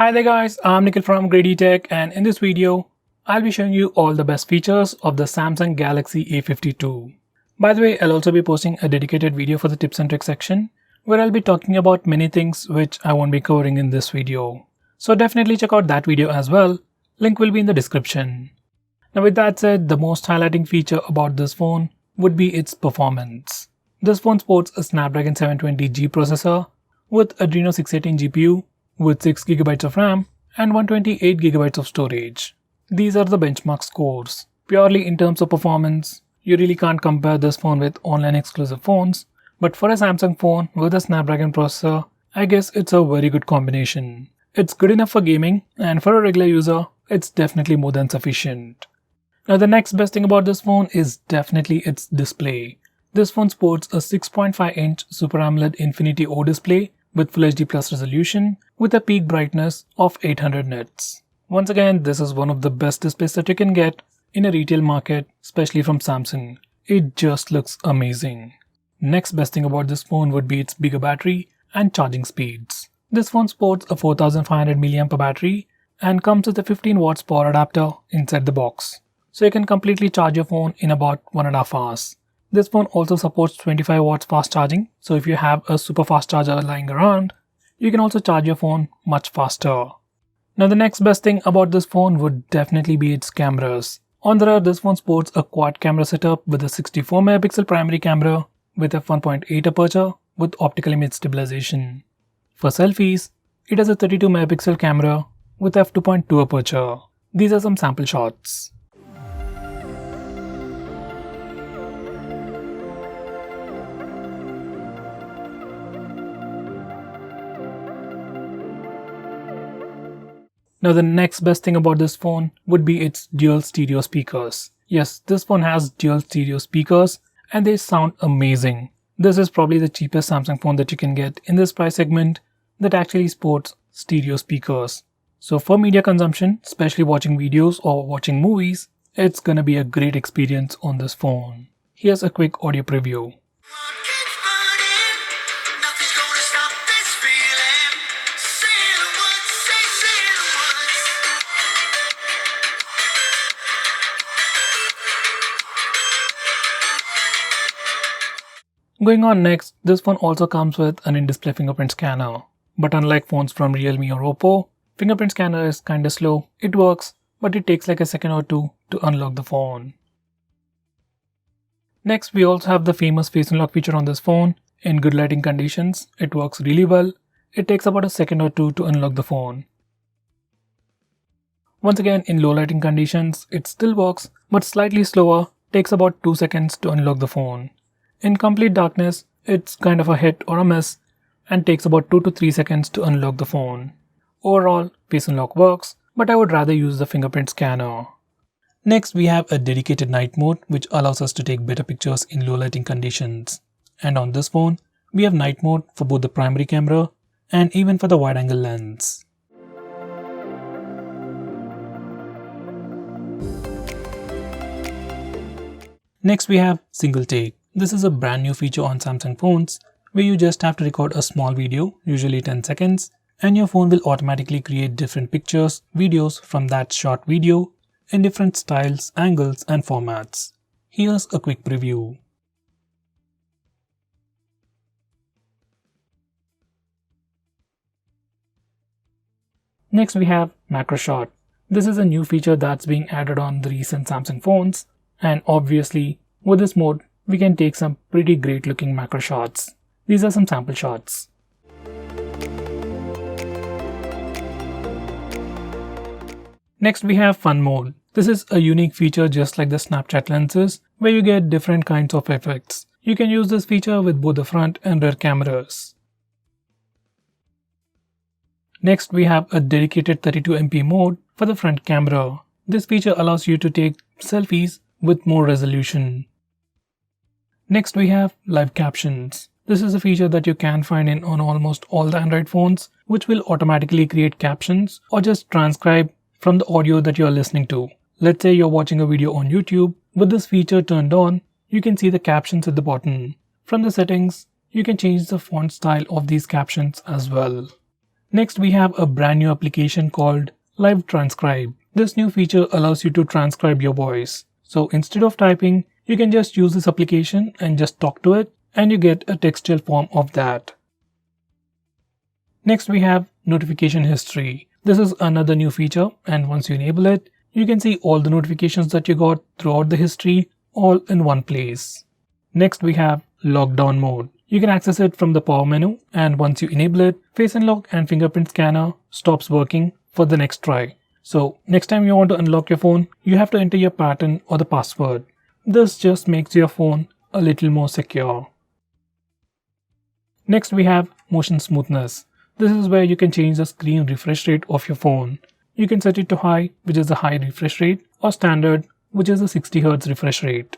Hi there guys, I'm Nikhil from GreedyTech, and in this video, I'll be showing you all the best features of the Samsung Galaxy A52. By the way, I'll also be posting a dedicated video for the tips and tricks section, where I'll be talking about many things which I won't be covering in this video. So definitely check out that video as well, link will be in the description. Now with that said, the most highlighting feature about this phone would be its performance. This phone sports a Snapdragon 720G processor with Adreno 618 GPU with 6GB of RAM and 128GB of storage. These are the benchmark scores. Purely in terms of performance, you really can't compare this phone with online exclusive phones, but for a Samsung phone with a Snapdragon processor, I guess it's a very good combination. It's good enough for gaming, and for a regular user, it's definitely more than sufficient. Now the next best thing about this phone is definitely its display. This phone sports a 6.5-inch Super AMOLED Infinity O display with Full HD Plus resolution with a peak brightness of 800 nits. Once again, this is one of the best displays that you can get in a retail market, especially from Samsung. It just looks amazing. Next best thing about this phone would be its bigger battery and charging speeds. This phone sports a 4500 mAh battery and comes with a 15 watts power adapter inside the box. So you can completely charge your phone in about 1.5 hours. This phone also supports 25 watts fast charging, so if you have a super fast charger lying around, you can also charge your phone much faster. Now the next best thing about this phone would definitely be its cameras. On the rear, this phone sports a quad camera setup with a 64 megapixel primary camera with f1.8 aperture with optical image stabilization. For selfies, it has a 32 megapixel camera with f2.2 aperture. These are some sample shots. Now the next best thing about this phone would be its dual stereo speakers. Yes, this phone has dual stereo speakers and they sound amazing. This is probably the cheapest Samsung phone that you can get in this price segment that actually sports stereo speakers. So for media consumption, especially watching videos or watching movies, it's gonna be a great experience on this phone. Here's a quick audio preview. Going on next, this phone also comes with an in-display fingerprint scanner. But unlike phones from Realme or Oppo, fingerprint scanner is kinda slow. It works, but it takes like a second or two to unlock the phone. Next, we also have the famous face unlock feature on this phone. In good lighting conditions, it works really well. It takes about a second or two to unlock the phone. Once again, in low lighting conditions, it still works, but slightly slower, takes about 2 seconds to unlock the phone. In complete darkness, it's kind of a hit or a miss and takes about 2 to 3 seconds to unlock the phone. Overall, face unlock works, but I would rather use the fingerprint scanner. Next, we have a dedicated night mode which allows us to take better pictures in low lighting conditions. And on this phone, we have night mode for both the primary camera and even for the wide angle lens. Next, we have single take. This is a brand new feature on Samsung phones where you just have to record a small video, usually 10 seconds, and your phone will automatically create different pictures, videos from that short video in different styles, angles, and formats. Here's a quick preview. Next we have macro shot. This is a new feature that's being added on the recent Samsung phones, and obviously with this mode we can take some pretty great looking macro shots. These are some sample shots. Next we have fun mode. This is a unique feature just like the Snapchat lenses where you get different kinds of effects. You can use this feature with both the front and rear cameras. Next we have a dedicated 32MP mode for the front camera. This feature allows you to take selfies with more resolution. Next we have live captions. This is a feature that you can find on almost all the Android phones, which will automatically create captions or just transcribe from the audio that you are listening to. Let's say you're watching a video on YouTube. With this feature turned on, you can see the captions at the bottom. From the settings, you can change the font style of these captions as well. Next, we have a brand new application called Live Transcribe. This new feature allows you to transcribe your voice. So instead of typing, you can just use this application and just talk to it, and you get a textual form of that. Next, we have notification history. This is another new feature, and once you enable it, you can see all the notifications that you got throughout the history all in one place. Next, we have lockdown mode. You can access it from the power menu, and once you enable it, Face Unlock and fingerprint scanner stops working for the next try. So next time you want to unlock your phone, you have to enter your pattern or the password. This just makes your phone a little more secure. Next, we have motion smoothness. This is where you can change the screen refresh rate of your phone. You can set it to high, which is the high refresh rate, or standard, which is the 60 Hz refresh rate.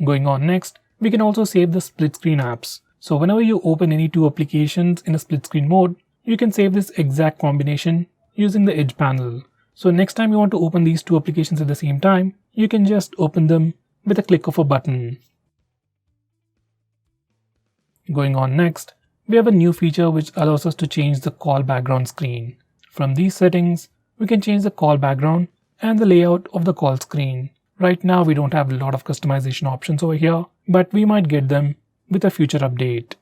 Going on next, we can also save the split screen apps. So whenever you open any two applications in a split screen mode, you can save this exact combination using the edge panel. So next time you want to open these two applications at the same time, you can just open them with a click of a button. Going on next, we have a new feature which allows us to change the call background screen. From these settings, we can change the call background and the layout of the call screen. Right now we don't have a lot of customization options over here, but we might get them with a future update.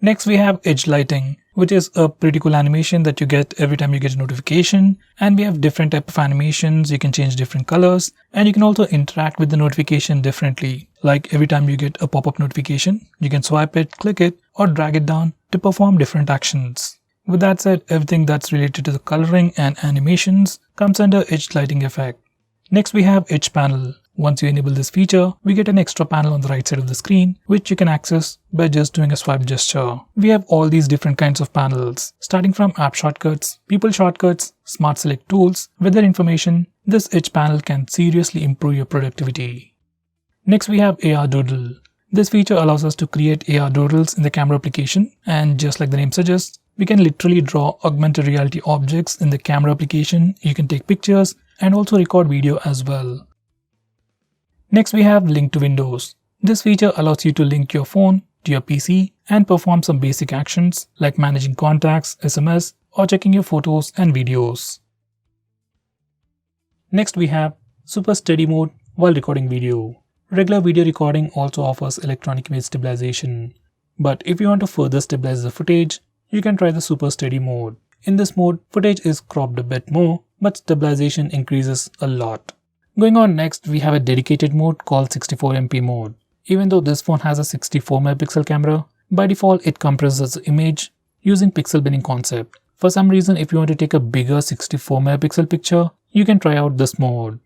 Next, we have edge lighting, which is a pretty cool animation that you get every time you get a notification, and we have different type of animations. You can change different colors, and you can also interact with the notification differently. Like every time you get a pop-up notification, you can swipe it, click it, or drag it down to perform different actions. With that said, everything that's related to the coloring and animations comes under edge lighting effect. Next, we have edge panel. Once you enable this feature, we get an extra panel on the right side of the screen, which you can access by just doing a swipe gesture. We have all these different kinds of panels, starting from app shortcuts, people shortcuts, smart select tools, weather information. This edge panel can seriously improve your productivity. Next, we have AR Doodle. This feature allows us to create AR doodles in the camera application, and just like the name suggests, we can literally draw augmented reality objects in the camera application. You can take pictures and also record video as well. Next, we have Link to Windows. This feature allows you to link your phone to your PC and perform some basic actions like managing contacts, SMS, or checking your photos and videos. Next, we have Super Steady mode while recording video. Regular video recording also offers electronic image stabilization. But if you want to further stabilize the footage, you can try the Super Steady mode. In this mode, footage is cropped a bit more, but stabilization increases a lot. Going on next, we have a dedicated mode called 64MP mode. Even though this phone has a 64 megapixel camera, by default it compresses the image using pixel binning concept. For some reason, if you want to take a bigger 64 megapixel picture, you can try out this mode.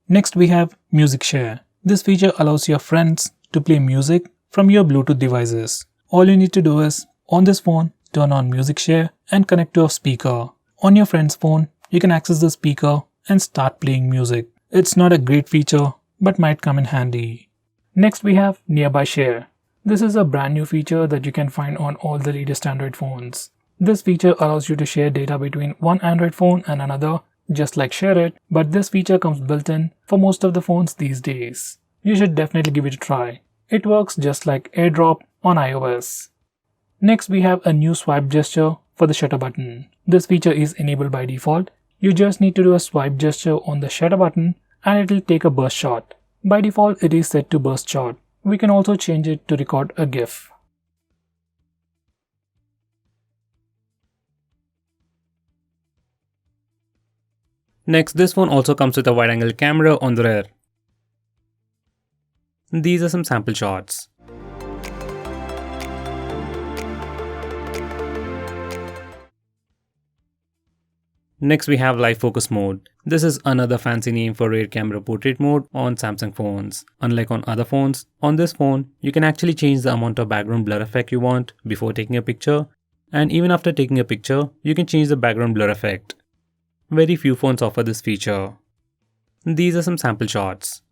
Next, we have Music Share. This feature allows your friends to play music from your Bluetooth devices. All you need to do is, on this phone, turn on Music Share and connect to a speaker. On your friend's phone, you can access the speaker and start playing music. It's not a great feature, but might come in handy. Next, we have Nearby Share. This is a brand new feature that you can find on all the latest Android phones. This feature allows you to share data between one Android phone and another, just like Share It, but this feature comes built in for most of the phones these days. You should definitely give it a try. It works just like AirDrop on iOS. Next, we have a new swipe gesture for the shutter button. This feature is enabled by default. You just need to do a swipe gesture on the shutter button and it will take a burst shot. By default, it is set to burst shot. We can also change it to record a GIF. Next, this phone also comes with a wide-angle camera on the rear. These are some sample shots. Next, we have Live Focus mode. This is another fancy name for rear camera portrait mode on Samsung phones. Unlike on other phones, on this phone, you can actually change the amount of background blur effect you want before taking a picture, and even after taking a picture, you can change the background blur effect. Very few phones offer this feature. These are some sample shots.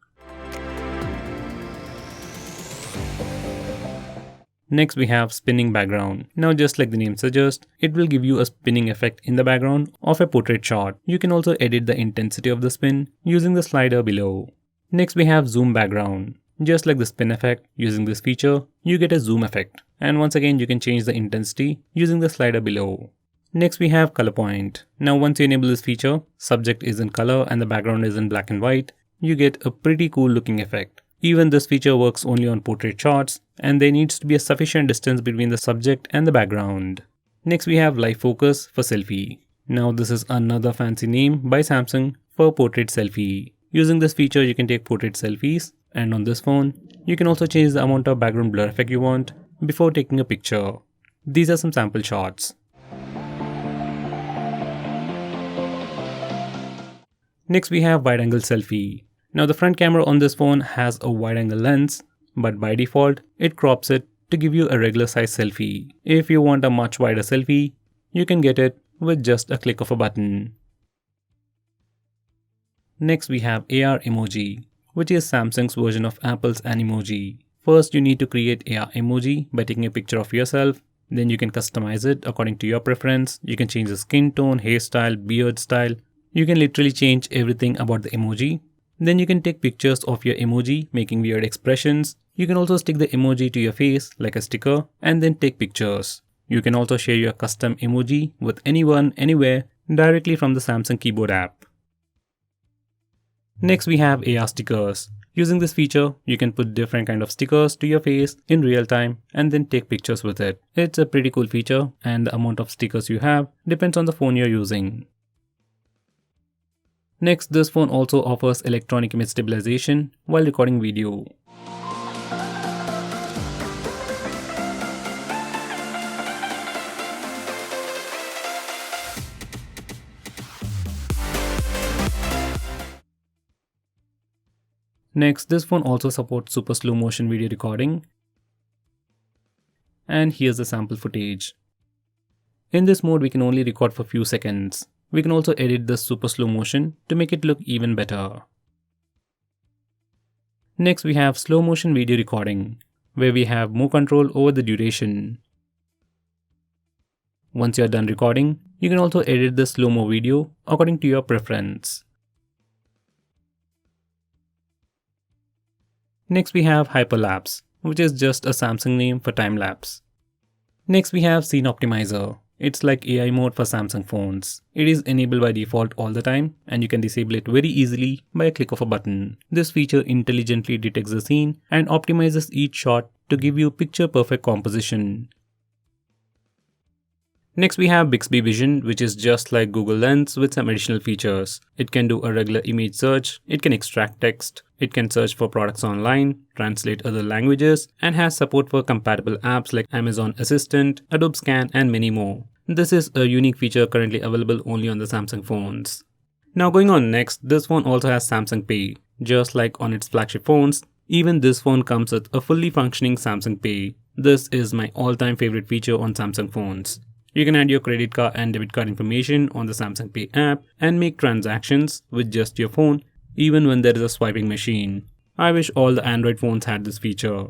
Next, we have spinning background. Now, just like the name suggests, it will give you a spinning effect in the background of a portrait shot. You can also edit the intensity of the spin using the slider below. Next, we have zoom background. Just like the spin effect, using this feature, you get a zoom effect. And once again, you can change the intensity using the slider below. Next we have color point. Now once you enable this feature, subject is in color and the background is in black and white, you get a pretty cool looking effect. Even this feature works only on portrait shots, and there needs to be a sufficient distance between the subject and the background. Next we have live focus for selfie. Now this is another fancy name by Samsung for portrait selfie. Using this feature you can take portrait selfies, and on this phone you can also change the amount of background blur effect you want before taking a picture. These are some sample shots. Next we have wide angle selfie. Now the front camera on this phone has a wide angle lens, but by default it crops it to give you a regular size selfie. If you want a much wider selfie, you can get it with just a click of a button. Next we have AR emoji, which is Samsung's version of Apple's Animoji. First you need to create AR emoji by taking a picture of yourself. Then you can customize it according to your preference. You can change the skin tone, hairstyle, beard style. You can literally change everything about the emoji. Then you can take pictures of your emoji making weird expressions. You can also stick the emoji to your face like a sticker and then take pictures. You can also share your custom emoji with anyone, anywhere directly from the Samsung keyboard app. Next we have AR stickers. Using this feature, you can put different kind of stickers to your face in real time and then take pictures with it. It's a pretty cool feature, and the amount of stickers you have depends on the phone you're using. Next, this phone also offers electronic image stabilization while recording video. Next, this phone also supports super slow motion video recording. And here's the sample footage. In this mode, we can only record for few seconds. We can also edit the super slow motion to make it look even better. Next, we have slow motion video recording, where we have more control over the duration. Once you're done recording, you can also edit the slow-mo video according to your preference. Next we have HYPERLAPSE, which is just a Samsung name for time-lapse. Next we have Scene Optimizer. It's like AI mode for Samsung phones. It is enabled by default all the time, and you can disable it very easily by a click of a button. This feature intelligently detects the scene and optimizes each shot to give you picture-perfect composition. Next we have BIXBY Vision, which is just like Google Lens with some additional features. It can do a regular image search, it can extract text, it can search for products online, translate other languages, and has support for compatible apps like Amazon Assistant, Adobe Scan, and many more. This is a unique feature currently available only on the Samsung phones. Now going on next, this phone also has Samsung Pay. Just like on its flagship phones, even this phone comes with a fully functioning Samsung Pay. This is my all-time favorite feature on Samsung phones. You can add your credit card and debit card information on the Samsung Pay app and make transactions with just your phone, even when there is a swiping machine. I wish all the Android phones had this feature.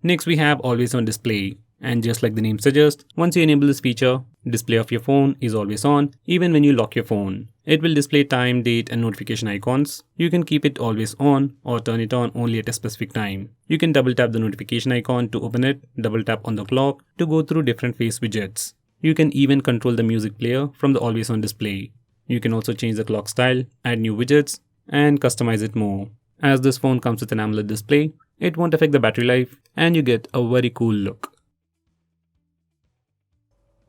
Next we have Always On Display. And just like the name suggests, once you enable this feature, display of your phone is always on even when you lock your phone. It will display time, date, and notification icons. You can keep it always on or turn it on only at a specific time. You can double tap the notification icon to open it, double tap on the clock to go through different face widgets. You can even control the music player from the Always On display. You can also change the clock style, add new widgets, and customize it more. As this phone comes with an AMOLED display, it won't affect the battery life, and you get a very cool look.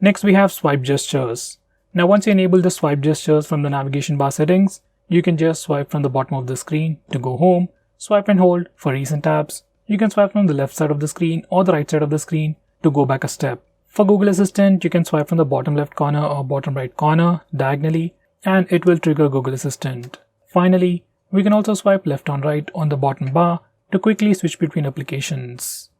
Next we have swipe gestures. Now once you enable the swipe gestures from the navigation bar settings, you can just swipe from the bottom of the screen to go home, swipe and hold for recent tabs. You can swipe from the left side of the screen or the right side of the screen to go back a step. For Google Assistant, you can swipe from the bottom left corner or bottom right corner diagonally, and it will trigger Google Assistant. Finally, we can also swipe left on right on the bottom bar to quickly switch between applications.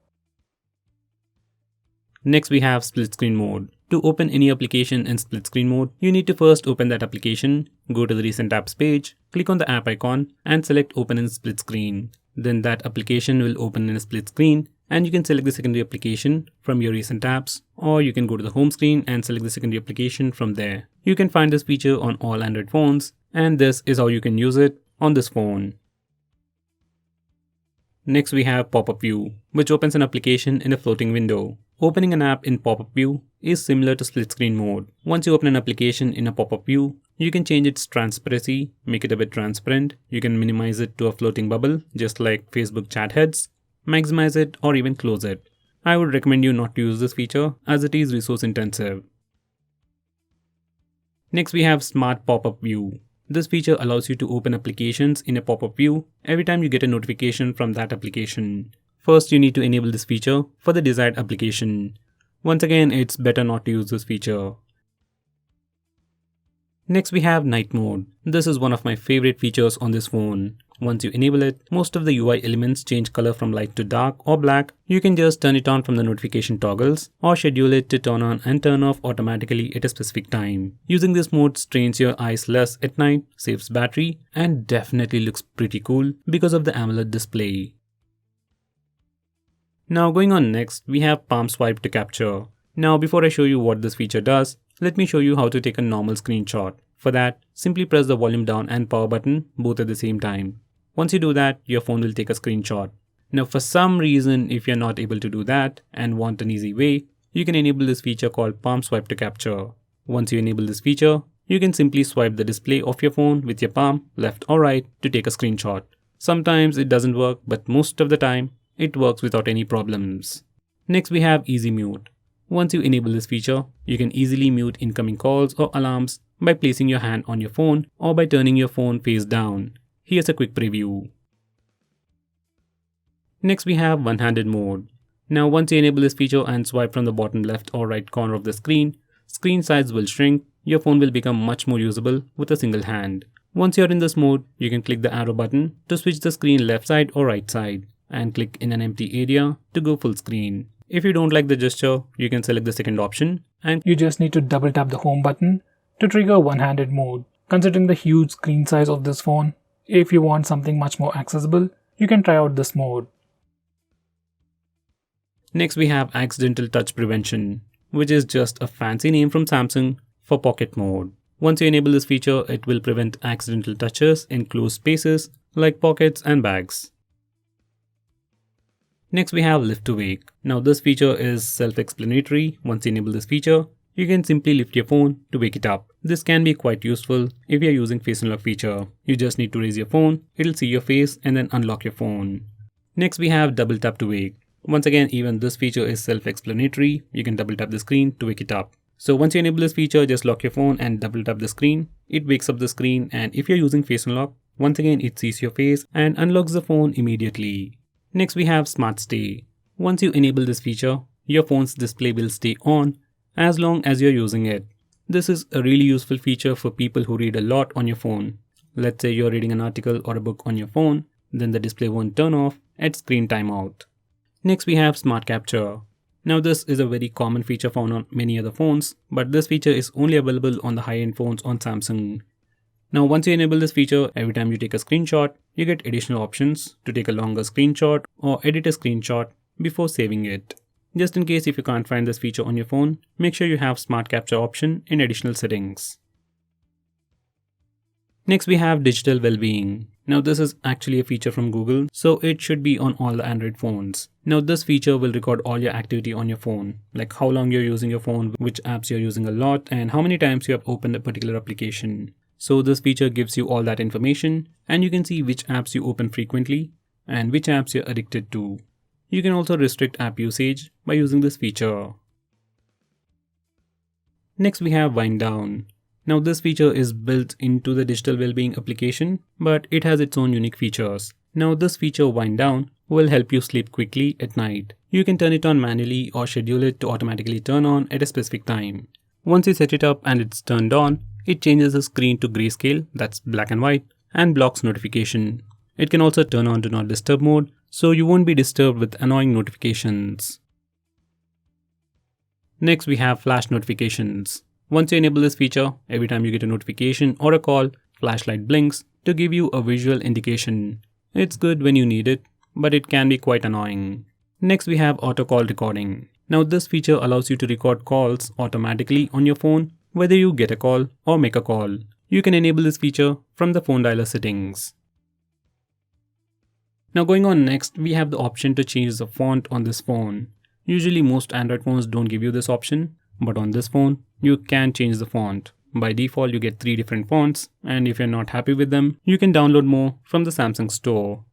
Next we have split screen mode. To open any application in split screen mode, you need to first open that application, go to the recent apps page, click on the app icon and select open in split screen. Then that application will open in a split screen and you can select the secondary application from your recent apps, or you can go to the home screen and select the secondary application from there. You can find this feature on all Android phones, and this is how you can use it on this phone. Next we have pop-up view, which opens an application in a floating window. Opening an app in pop-up view is similar to split screen mode. Once you open an application in a pop-up view, you can change its transparency, make it a bit transparent. You can minimize it to a floating bubble, just like Facebook chat heads, maximize it, or even close it. I would recommend you not to use this feature as it is resource intensive. Next we have Smart Pop-up View. This feature allows you to open applications in a pop-up view every time you get a notification from that application. First, you need to enable this feature for the desired application. Once again, it's better not to use this feature. Next we have Night Mode. This is one of my favorite features on this phone. Once you enable it, most of the UI elements change color from light to dark or black. You can just turn it on from the notification toggles or schedule it to turn on and turn off automatically at a specific time. Using this mode strains your eyes less at night, saves battery, and definitely looks pretty cool because of the AMOLED display. Now going on next, we have Palm Swipe to Capture. Now before I show you what this feature does, let me show you how to take a normal screenshot. For that, simply press the volume down and power button both at the same time. Once you do that, your phone will take a screenshot. Now for some reason, if you're not able to do that and want an easy way, you can enable this feature called Palm Swipe to Capture. Once you enable this feature, you can simply swipe the display of your phone with your palm, left or right, to take a screenshot. Sometimes it doesn't work, but most of the time, it works without any problems. Next we have Easy Mute. Once you enable this feature, you can easily mute incoming calls or alarms by placing your hand on your phone or by turning your phone face down. Here's a quick preview. Next we have One-Handed Mode. Now once you enable this feature and swipe from the bottom left or right corner of the screen size will shrink, your phone will become much more usable with a single hand. Once you're in this mode, you can click the arrow button to switch the screen left side or right side and click in an empty area to go full screen. If you don't like the gesture, you can select the second option and You just need to double tap the home button to trigger one-handed mode. Considering the huge screen size of this phone, if you want something much more accessible, you can try out this mode. Next we have Accidental Touch Prevention, which is just a fancy name from Samsung for pocket mode. Once you enable this feature, it will prevent accidental touches in closed spaces like pockets and bags. Next we have Lift to Wake. Now this feature is self-explanatory. Once you enable this feature, you can simply lift your phone to wake it up. This can be quite useful if you are using Face Unlock feature. You just need to raise your phone, it'll see your face and then unlock your phone. Next we have Double Tap to Wake. Once again, even this feature is self-explanatory. You can double tap the screen to wake it up. So once you enable this feature, just lock your phone and double tap the screen. It wakes up the screen, and if you're using Face Unlock, once again it sees your face and unlocks the phone immediately. Next we have Smart Stay. Once you enable this feature, your phone's display will stay on as long as you're using it. This is a really useful feature for people who read a lot on your phone. Let's say you're reading an article or a book on your phone, then the display won't turn off at screen timeout. Next we have Smart Capture. Now this is a very common feature found on many other phones, but this feature is only available on the high-end phones on Samsung. Now once you enable this feature, every time you take a screenshot, you get additional options to take a longer screenshot or edit a screenshot before saving it. Just in case if you can't find this feature on your phone, make sure you have Smart Capture option in additional settings. Next we have Digital Wellbeing. Now this is actually a feature from Google, so it should be on all the Android phones. Now this feature will record all your activity on your phone, like how long you're using your phone, which apps you're using a lot, and how many times you have opened a particular application. So this feature gives you all that information, and you can see which apps you open frequently and which apps you're addicted to. You can also restrict app usage by using this feature. Next we have Wind Down. Now this feature is built into the Digital Wellbeing application, but it has its own unique features. Now this feature Wind Down will help you sleep quickly at night. You can turn it on manually or schedule it to automatically turn on at a specific time. Once you set it up and it's turned on, it changes the screen to grayscale, that's black and white, and blocks notification. It can also turn on Do Not Disturb mode, so you won't be disturbed with annoying notifications. Next we have Flash Notifications. Once you enable this feature, every time you get a notification or a call, flashlight blinks to give you a visual indication. It's good when you need it, but it can be quite annoying. Next we have Auto Call Recording. Now this feature allows you to record calls automatically on your phone, whether you get a call or make a call. You can enable this feature from the phone dialer settings. Now going on next, we have the option to change the font on this phone. Usually most Android phones don't give you this option, but on this phone, you can change the font. By default, you get 3 different fonts, and if you're not happy with them, you can download more from the Samsung store.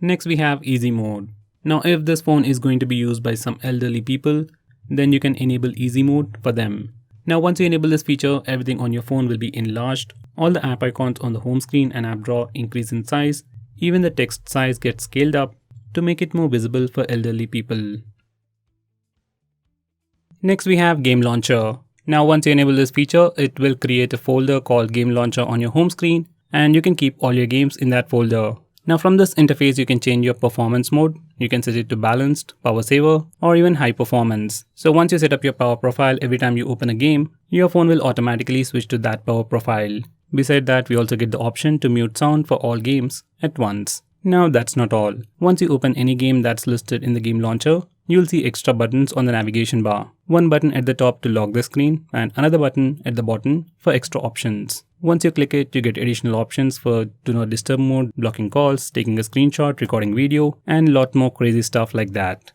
Next we have easy mode. Now if this phone is going to be used by some elderly people, then you can enable easy mode for them. Now once you enable this feature, everything on your phone will be enlarged. All the app icons on the home screen and app drawer increase in size. Even the text size gets scaled up to make it more visible for elderly people. Next we have Game Launcher. Now once you enable this feature, it will create a folder called Game Launcher on your home screen, and you can keep all your games in that folder. Now from this interface you can change your performance mode. You can set it to balanced, power saver, or even high performance. So once you set up your power profile, every time you open a game, your phone will automatically switch to that power profile. Besides that, we also get the option to mute sound for all games at once. Now that's not all. Once you open any game that's listed in the game launcher, you'll see extra buttons on the navigation bar. One button at the top to lock the screen and another button at the bottom for extra options. Once you click it, you get additional options for do not disturb mode, blocking calls, taking a screenshot, recording video, and a lot more crazy stuff like that.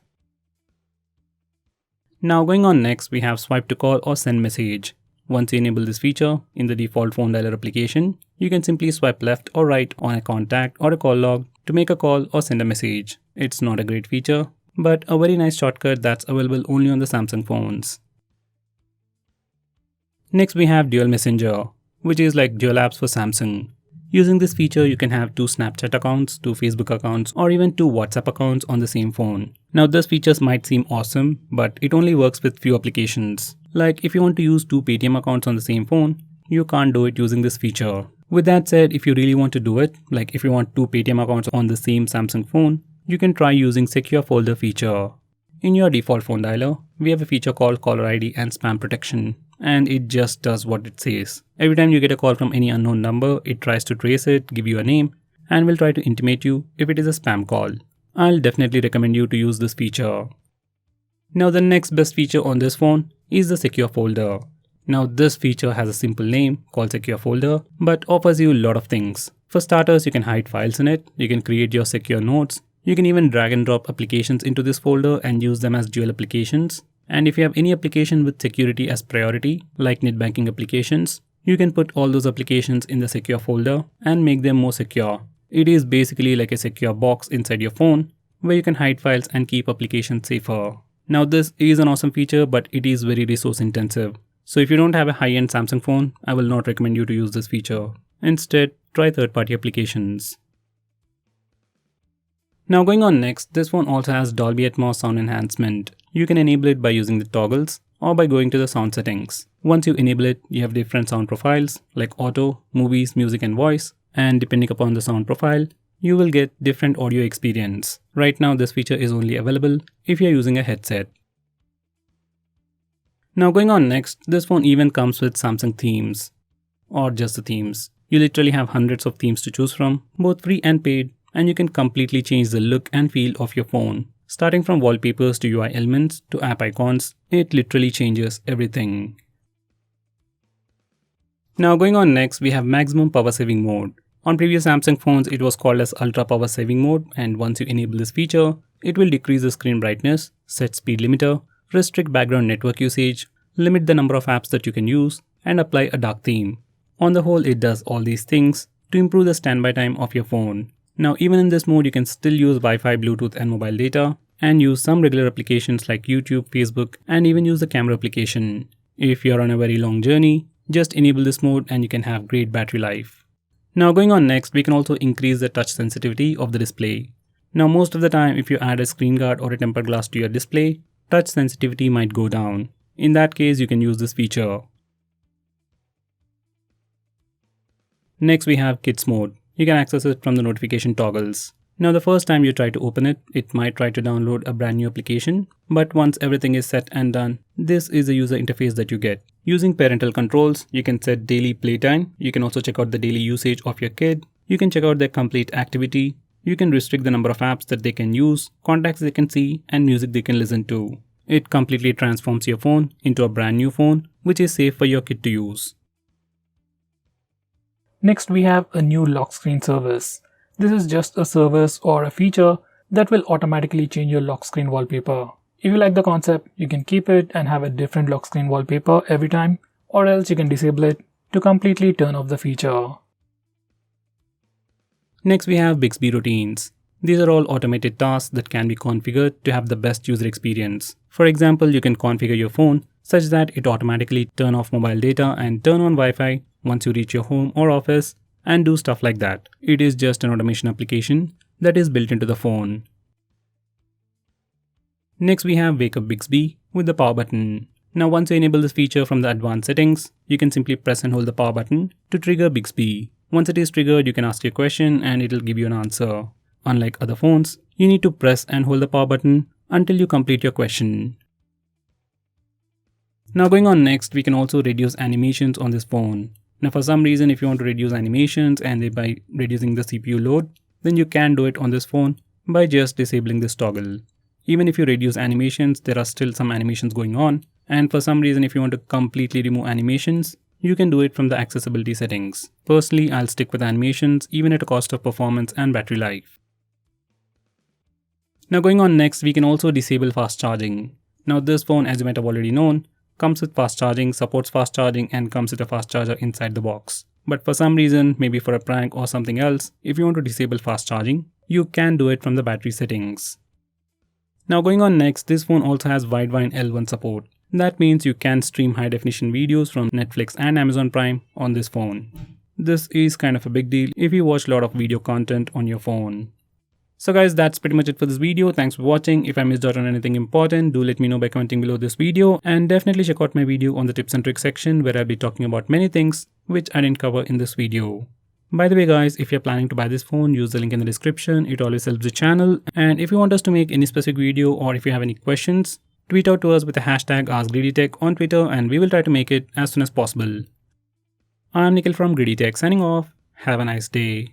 Now going on next, we have swipe to call or send message. Once you enable this feature in the default phone dialer application, you can simply swipe left or right on a contact or a call log to make a call or send a message. It's not a great feature, but a very nice shortcut that's available only on the Samsung phones. Next we have Dual Messenger, which is like dual apps for Samsung. Using this feature, you can have 2 Snapchat accounts, 2 Facebook accounts, or even 2 WhatsApp accounts on the same phone. Now this features might seem awesome, but it only works with few applications. Like if you want to use 2 Paytm accounts on the same phone, you can't do it using this feature. With that said, if you really want to do it, like if you want 2 Paytm accounts on the same Samsung phone, you can try using Secure Folder feature. In your default phone dialer, we have a feature called Caller ID and Spam Protection, and it just does what it says. Every time you get a call from any unknown number, it tries to trace it, give you a name, and will try to intimate you if it is a spam call. I'll definitely recommend you to use this feature. Now the next best feature on this phone is the Secure Folder. Now this feature has a simple name called Secure Folder, but offers you a lot of things. For starters, you can hide files in it, you can create your secure notes, you can even drag and drop applications into this folder and use them as dual applications. And if you have any application with security as priority, like net banking applications, you can put all those applications in the secure folder and make them more secure. It is basically like a secure box inside your phone where you can hide files and keep applications safer. Now this is an awesome feature, but it is very resource intensive. So if you don't have a high-end Samsung phone, I will not recommend you to use this feature. Instead, try third-party applications. Now going on next, this phone also has Dolby Atmos sound enhancement. You can enable it by using the toggles or by going to the sound settings. Once you enable it, you have different sound profiles like auto, movies, music and voice, and depending upon the sound profile, you will get different audio experience. Right now this feature is only available if you are using a headset. Now going on next, this phone even comes with Samsung themes, or just the themes. You literally have hundreds of themes to choose from, both free and paid, and you can completely change the look and feel of your phone. Starting from wallpapers to UI elements to app icons, it literally changes everything. Now going on next, we have maximum power saving mode. On previous Samsung phones, it was called as ultra power saving mode, and once you enable this feature, it will decrease the screen brightness, set speed limiter, restrict background network usage, limit the number of apps that you can use, and apply a dark theme. On the whole, it does all these things to improve the standby time of your phone. Now even in this mode, you can still use Wi-Fi, Bluetooth and mobile data, and use some regular applications like YouTube, Facebook, and even use the camera application. If you're on a very long journey, just enable this mode and you can have great battery life. Now going on next, we can also increase the touch sensitivity of the display. Now most of the time, if you add a screen guard or a tempered glass to your display, touch sensitivity might go down. In that case, you can use this feature. Next we have Kids mode. You can access it from the notification toggles. Now the first time you try to open it, it might try to download a brand new application, but once everything is set and done, this is the user interface that you get. Using parental controls, you can set daily playtime, you can also check out the daily usage of your kid, you can check out their complete activity, you can restrict the number of apps that they can use, contacts they can see, and music they can listen to. It completely transforms your phone into a brand new phone, which is safe for your kid to use. Next we have a new lock screen service. This is just a service or a feature that will automatically change your lock screen wallpaper. If you like the concept, you can keep it and have a different lock screen wallpaper every time, or else you can disable it to completely turn off the feature. Next we have BIXBY routines. These are all automated tasks that can be configured to have the best user experience. For example, you can configure your phone such that it automatically turn off mobile data and turn on Wi-Fi once you reach your home or office and do stuff like that. It is just an automation application that is built into the phone. Next we have Wake Up BIXBY with the power button. Now once you enable this feature from the advanced settings, you can simply press and hold the power button to trigger BIXBY. Once it is triggered, you can ask your question and it will give you an answer. Unlike other phones, you need to press and hold the power button until you complete your question. Now going on next, we can also reduce animations on this phone. Now for some reason, if you want to reduce animations and thereby reducing the CPU load, then you can do it on this phone by just disabling this toggle. Even if you reduce animations, there are still some animations going on, and for some reason if you want to completely remove animations, you can do it from the accessibility settings. Personally, I'll stick with animations even at a cost of performance and battery life. Now going on next, we can also disable fast charging. Now this phone, as you might have already known, comes with fast charging, supports fast charging, and comes with a fast charger inside the box. But for some reason, maybe for a prank or something else, if you want to disable fast charging, you can do it from the battery settings. Now going on next, this phone also has Widevine L1 support. That means you can stream high definition videos from Netflix and Amazon Prime on this phone. This is kind of a big deal if you watch a lot of video content on your phone. So guys, that's pretty much it for this video. Thanks for watching. If I missed out on anything important, do let me know by commenting below this video, and definitely check out my video on the tips and tricks section where I'll be talking about many things which I didn't cover in this video. By the way guys, if you're planning to buy this phone, use the link in the description. It always helps the channel. And if you want us to make any specific video or if you have any questions, tweet out to us with the hashtag ASKGREEDYTECH on Twitter and we will try to make it as soon as possible. I'm Nikhil from GreedyTech signing off. Have a nice day.